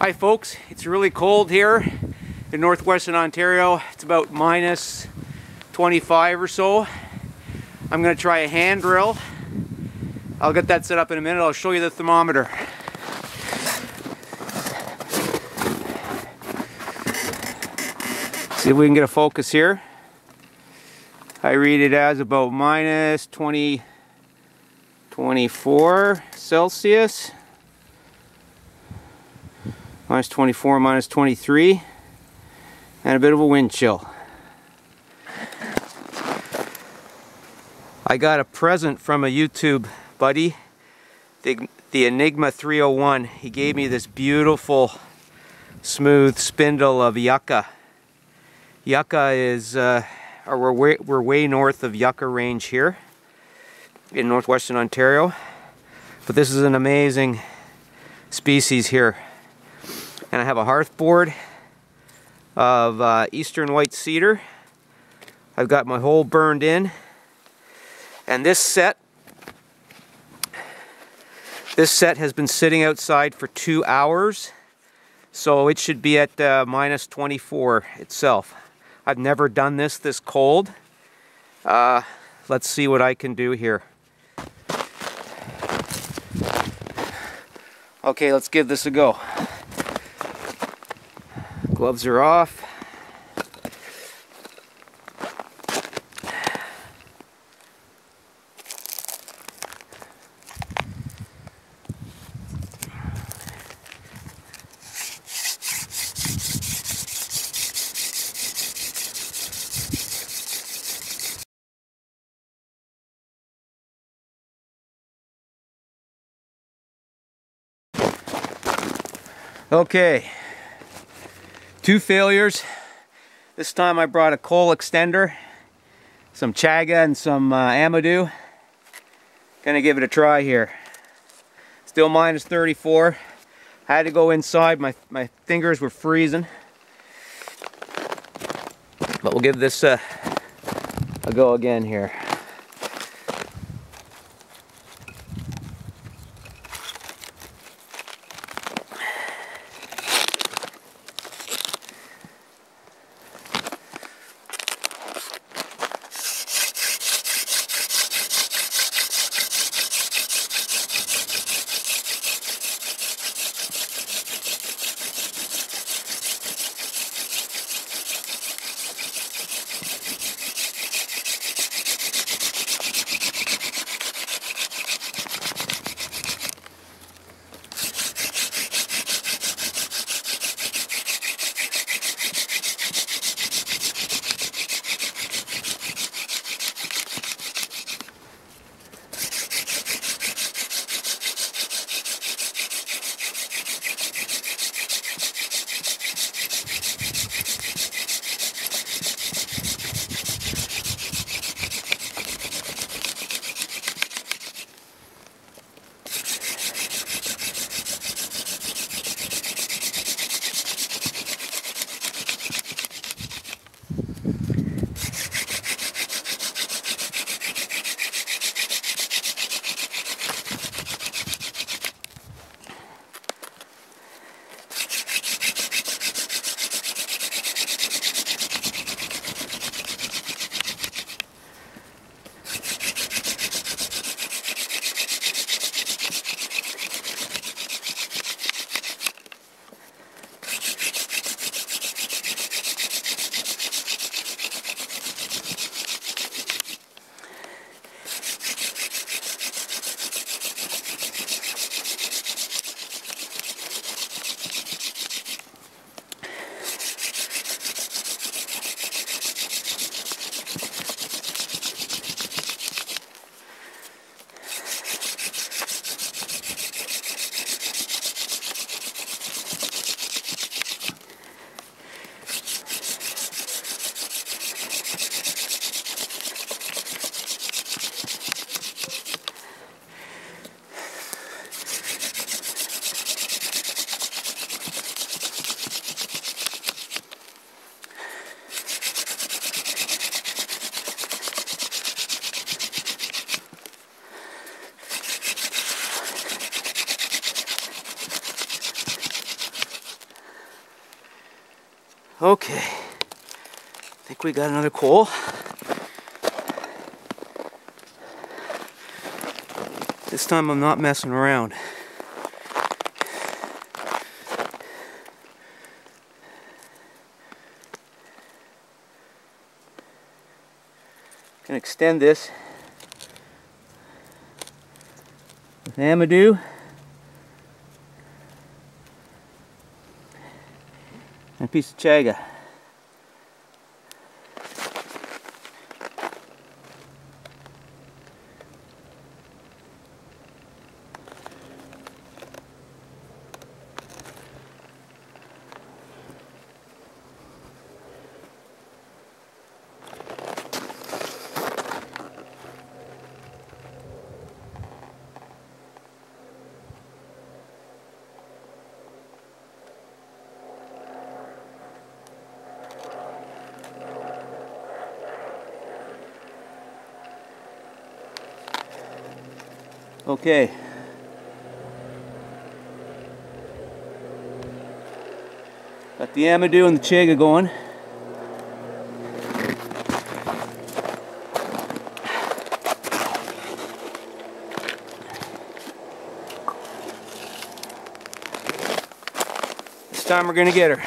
Hi folks, it's really cold here in northwestern Ontario. It's about minus 25 or so. I'm going to try a hand drill. I'll get that set up in a minute. I'll show you the thermometer. See if we can get a focus here. I read it as about minus 24 Celsius. Minus 24, minus 23, and a bit of a wind chill. I got a present from a YouTube buddy, the Enigma 301. He gave me this beautiful, smooth spindle of Yucca. Yucca is, we're way north of Yucca range here in northwestern Ontario, but this is an amazing species here. And I have a hearth board of eastern white cedar. I've got my hole burned in, and this set has been sitting outside for 2 hours, so it should be at minus 24 itself. I've never done this cold. Let's see what I can do here. Okay, let's give this a go. Gloves are off. Okay. 2 failures. This time I brought a coal extender, some chaga, and some amadou. Gonna give it a try here. Still minus 34. I had to go inside. My fingers were freezing. But we'll give this a go again here. Okay, I think we got another coal. This time I'm not messing around. Gonna extend this with amadou and a piece of chaga. Okay. Got the amadou and the chaga going. This time we're gonna get her.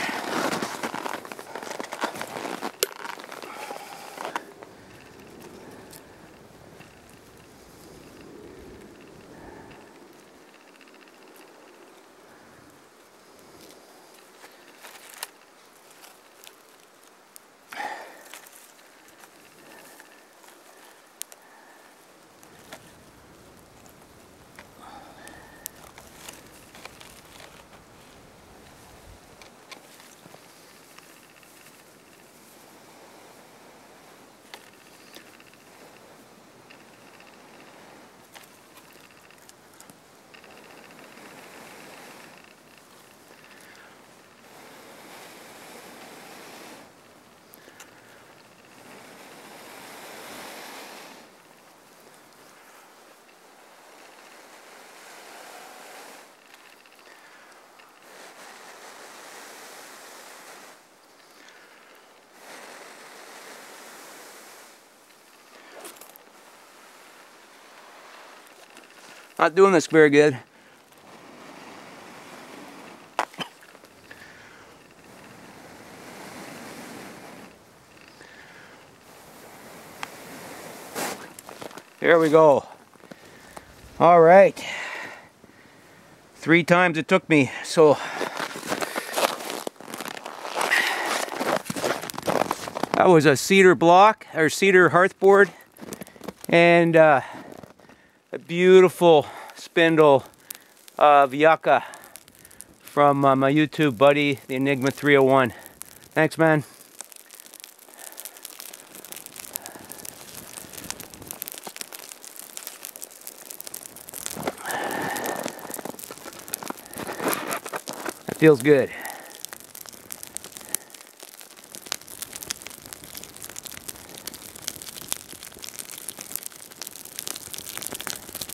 Not doing this very good. There we go. All right. 3 times it took me, so that was a cedar block, or cedar hearth board, and a beautiful spindle of Yucca from my YouTube buddy, the Enigma 301. Thanks, man. That feels good.